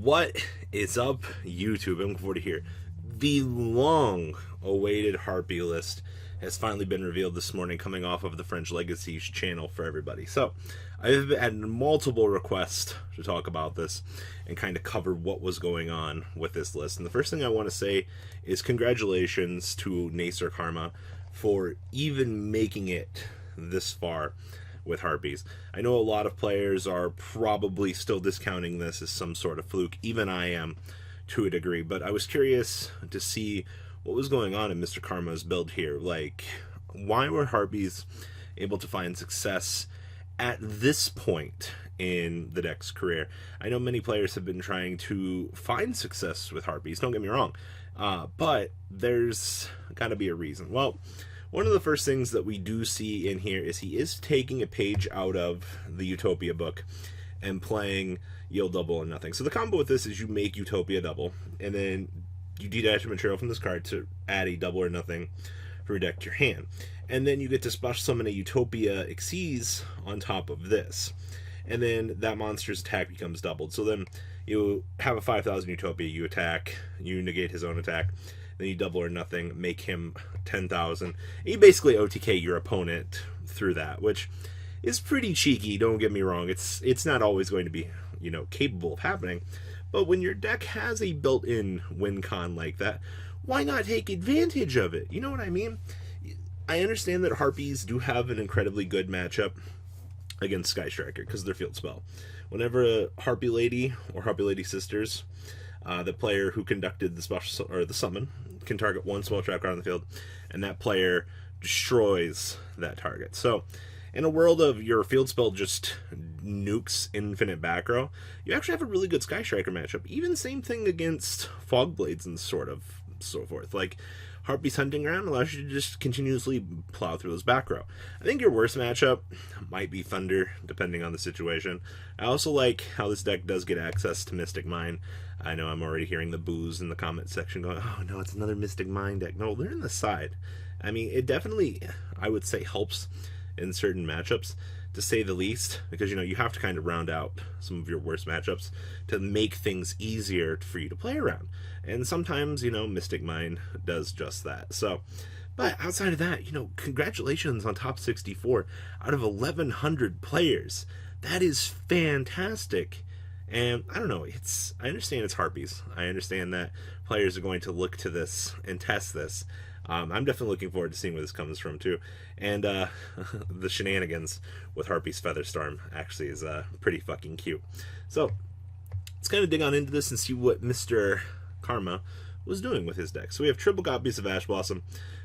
What is up, YouTube? I'm looking forward to hear. The long-awaited Harpie list has finally been revealed this morning, coming off of the French Legacies channel for everybody. So, I've had multiple requests to talk about this and kind of cover what was going on with this list. And the first thing I want to say is congratulations to Nacer for even making it this far with Harpies. I know a lot of players are probably still discounting this as some sort of fluke. Even I am, to a degree. But I was curious to see what was going on in Mr. Karma's build here. Like, why were Harpies able to find success at this point in the deck's career? I know many players have been trying to find success with Harpies, don't get me wrong, but there's got to be a reason. Well, one of the first things that we do see in here is he is taking a page out of the Utopia book and playing Yield Double or Nothing. So the combo with this is you make Utopia double, and then you detach a material from this card to add a double or nothing for your deck to your hand. And then you get to special summon a Utopia Xyz on top of this. And then that monster's attack becomes doubled. So then you have a 5,000 Utopia, you attack, you negate his own attack, then you double or nothing, make him 10,000. You basically OTK your opponent through that, which is pretty cheeky, don't get me wrong. It's not always going to be, capable of happening. But when your deck has a built-in win con like that, why not take advantage of it? You know what I mean? I understand that Harpies do have an incredibly good matchup against Sky Striker because of their field spell. Whenever a Harpie Lady or Harpie Lady Sisters, the player who conducted the special or the summon can target one spell tracker on the field, and that player destroys that target. So, in a world of your field spell just nukes infinite back row, you actually have a really good Sky Striker matchup. Even same thing against Fog Blades and so forth. Like, Harpie's Hunting Ground allows you to just continuously plow through those back row. I think your worst matchup might be Thunder, depending on the situation. I also like how this deck does get access to Mystic Mine. I know I'm already hearing the boos in the comment section going, oh no, it's another Mystic Mine deck. No, they're in the side. I mean, it definitely, I would say, helps in certain matchups, to say the least, because, you have to kind of round out some of your worst matchups to make things easier for you to play around. And sometimes, Mystic Mine does just that. So, but outside of that, congratulations on top 64 out of 1,100 players. That is fantastic. And I don't know, I understand it's Harpies. I understand that players are going to look to this and test this. I'm definitely looking forward to seeing where this comes from, too. And the shenanigans with Harpie's Featherstorm actually is pretty fucking cute. So, let's kind of dig on into this and see what Mr. Karma was doing with his deck. So we have triple copies of Ash Blossom.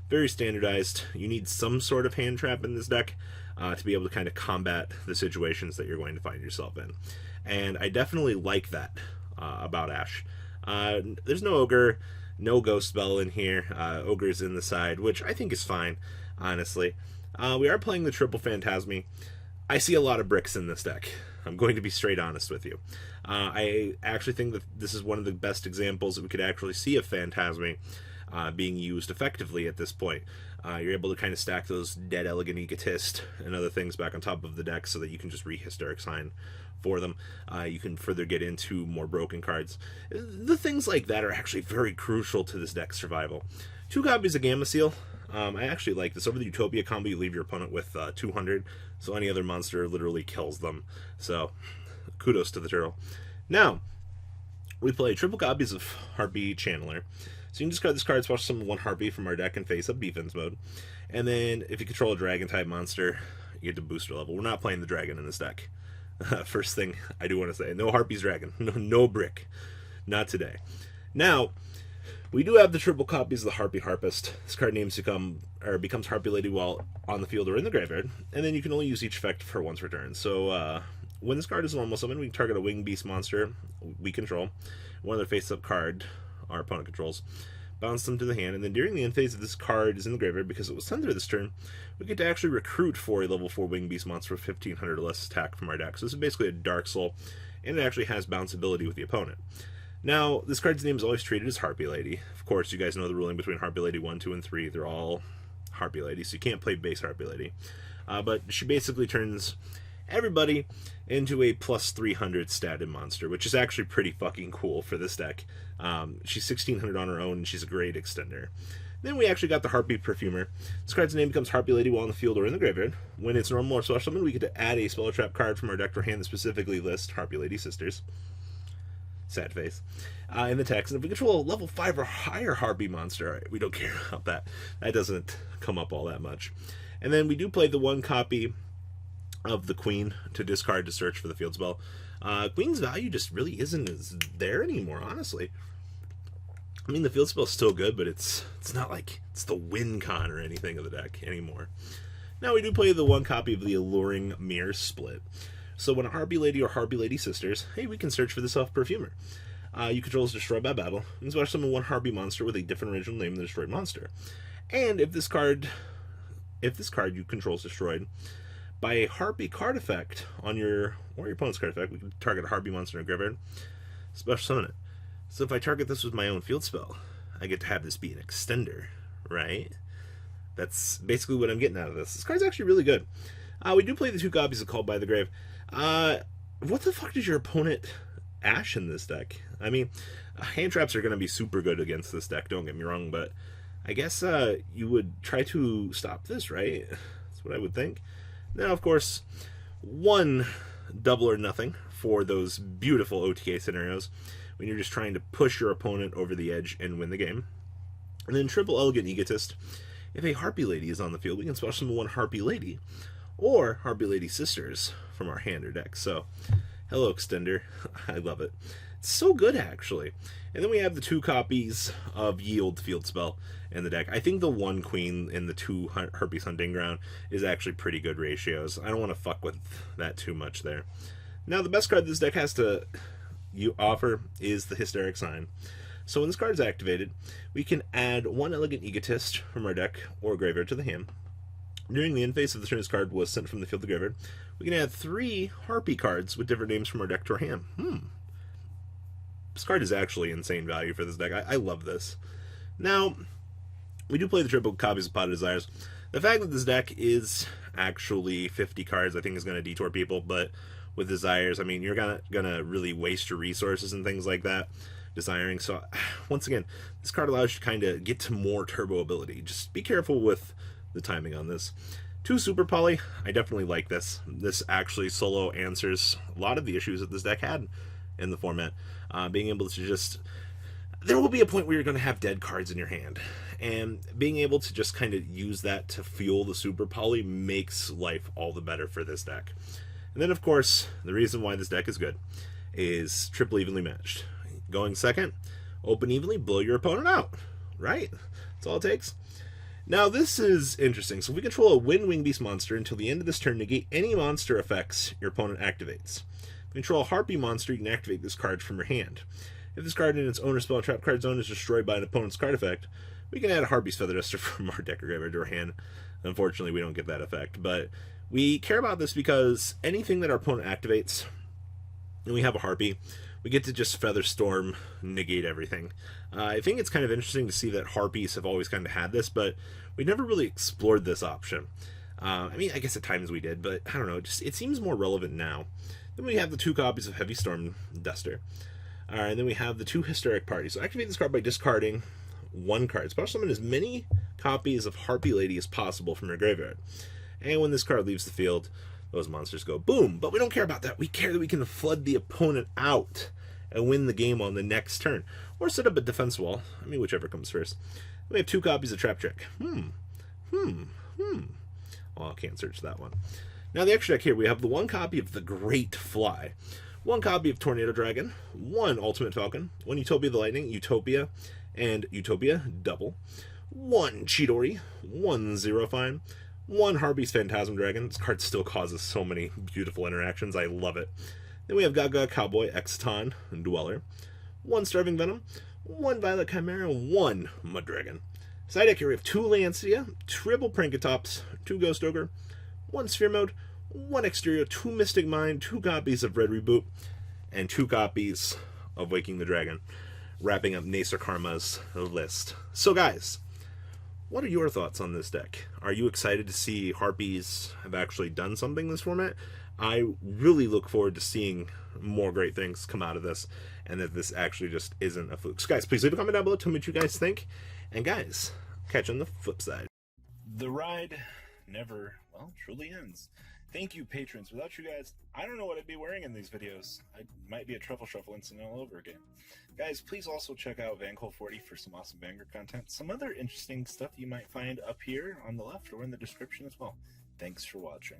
Very standardized. You need some sort of hand trap in this deck to be able to kind of combat the situations that you're going to find yourself in. And I definitely like that about Ash. There's no Ogre, no Ghost Spell in here. Ogre's in the side, which I think is fine, honestly. We are playing the triple Phantasme. I see a lot of bricks in this deck. I'm going to be straight honest with you. I actually think that this is one of the best examples that we could actually see of Phantasme being used effectively at this point. You're able to kind of stack those Dead Elegant Egotist and other things back on top of the deck so that you can just re-Hysteric Sign for them. You can further get into more broken cards. The things like that are actually very crucial to this deck's survival. 2 copies of Gamma Seal. I actually like this. Over the Utopia combo, you leave your opponent with 200, so any other monster literally kills them. So, kudos to the turtle. Now, we play triple copies of Harpie Channeler. So you can discard this card, special summon 1 Harpie from our deck and face up defense mode. And then, if you control a dragon-type monster, you get to booster level. We're not playing the dragon in this deck. First thing I do want to say, no Harpie's Dragon. No brick. Not today. Now, we do have the triple copies of the Harpie Harpist. This card names becomes Harpie Lady while on the field or in the graveyard, and then you can only use each effect for once per turn. So when this card is normal summon, we can target a Winged Beast monster we control, one other face-up card our opponent controls, bounce them to the hand, and then during the end phase, if this card is in the graveyard because it was sent there this turn, we get to actually recruit for a level 4 Winged Beast monster with 1,500 or less attack from our deck. So this is basically a Dark Soul, and it actually has bounce ability with the opponent. Now, this card's name is always treated as Harpie Lady. Of course, you guys know the ruling between Harpie Lady 1, 2, and 3. They're all Harpie Lady, so you can't play base Harpie Lady. But she basically turns everybody into a plus 300 statted monster, which is actually pretty fucking cool for this deck. She's 1600 on her own, and she's a great extender. Then we actually got the Harpie Perfumer. This card's name becomes Harpie Lady while in the field or in the graveyard. When it's normal or special summon, we get to add a spell or trap card from our deck to our hand that specifically lists Harpie Lady Sisters. Sad face. In the text, and if we control a level 5 or higher Harpie monster, right, we don't care about that. That doesn't come up all that much. And then we do play the one copy of the Queen to discard to search for the field spell. Queen's value just really isn't as there anymore, honestly. I mean, the field spell's still good, but it's not like it's the win con or anything of the deck anymore. Now we do play the one copy of the Alluring Mirror Split. So when a Harpie Lady or Harpie Lady Sisters, hey, we can search for the Self-Perfumer. You control is destroyed by battle. You can special summon one Harpie monster with a different original name than the destroyed monster. And if this card you control is destroyed by a Harpie card effect on your opponent's card effect, we can target a Harpie monster in a graveyard, special summon it. So if I target this with my own field spell, I get to have this be an extender, right? That's basically what I'm getting out of this. This card's actually really good. We do play the two copies of Called by the Grave. What the fuck does your opponent ash in this deck? I mean, hand traps are going to be super good against this deck, don't get me wrong, but I guess you would try to stop this, right? That's what I would think. Now, of course, one double or nothing for those beautiful OTK scenarios when you're just trying to push your opponent over the edge and win the game. And then triple Elegant Egotist. If a Harpie Lady is on the field, we can special summon one Harpie Lady or Harpie Lady Sisters from our hand or deck. So, hello extender. I love it. It's so good, actually. And then we have the two copies of Yield Field Spell in the deck. I think the one Queen and the two Harpies Hunting Ground is actually pretty good ratios. I don't want to fuck with that too much there. Now, the best card this deck has to offer is the Hysteric Sign. So when this card is activated, we can add one Elegant Egotist from our deck or graveyard to the hand. During the end phase of the turn this card was sent from the field to the graveyard, we can add 3 Harpie cards with different names from our deck to our hand. This card is actually insane value for this deck. I love this. Now, we do play the triple copies of Pot of Desires. The fact that this deck is actually 50 cards, I think, is going to detour people, but with Desires, I mean, you're gonna really waste your resources and things like that desiring. So, once again, this card allows you to kind of get to more turbo ability. Just be careful with the timing on this. 2 Super Poly, I definitely like this. This actually solo answers a lot of the issues that this deck had in the format. Being able to just... There will be a point where you're going to have dead cards in your hand. And being able to just kind of use that to fuel the Super Poly makes life all the better for this deck. And then, of course, the reason why this deck is good is triple evenly matched. Going second, open evenly, blow your opponent out. Right? That's all it takes. Now, this is interesting. So, if we control a Wing Beast monster until the end of this turn, negate any monster effects your opponent activates. If you control a Harpie monster, you can activate this card from your hand. If this card in its owner spell trap card zone is destroyed by an opponent's card effect, we can add a Harpie's Feather Duster from our deck or graveyard to our hand. Unfortunately, we don't get that effect, but we care about this because anything that our opponent activates, and we have a Harpie, we get to just Feather Storm, negate everything. I think it's kind of interesting to see that Harpies have always kind of had this, but we never really explored this option. I mean, I guess at times we did, but I don't know, it seems more relevant now. Then we have the 2 copies of Heavy Storm Duster. Alright, and then we have the 2 Hysteric Parties. So activate this card by discarding 1 card. Special summon as many copies of Harpie Lady as possible from your graveyard. And when this card leaves the field, those monsters go boom. But we don't care about that. We care that we can flood the opponent out and win the game on the next turn. Or set up a defense wall. I mean, whichever comes first. We have 2 copies of Trap Trick. Oh, I can't search that one. Now, the extra deck here, we have the 1 copy of the Great Fly, 1 copy of Tornado Dragon, 1 Ultimate Falcon, 1 Utopia the Lightning, Utopia, and Utopia double, 1 Chidori, 1 Zero Fine, 1 Harpie's Phantasm Dragon. This card still causes so many beautiful interactions. I love it. Then we have Gaga Cowboy, Exton, and Dweller, 1 Starving Venom, 1 Violet Chimera, 1 Mud Dragon. Side deck here, we have 2 Lancia, triple Prankatops, 2 Ghost Ogre, 1 Sphere Mode, 1 Exterior, 2 Mystic Mind, 2 copies of Red Reboot, and 2 copies of Waking the Dragon, wrapping up Nacer Karma's list. So guys, what are your thoughts on this deck? Are you excited to see Harpies have actually done something in this format? I really look forward to seeing more great things come out of this, and that this actually just isn't a fluke. So guys, please leave a comment down below, tell me what you guys think, and guys, catch you on the flip side. The ride never, well, truly ends. Thank you, patrons. Without you guys, I don't know what I'd be wearing in these videos. I might be a truffle shuffle incident all over again. Guys, please also check out Vanquil40 for some awesome Vanguard content. Some other interesting stuff you might find up here on the left or in the description as well. Thanks for watching.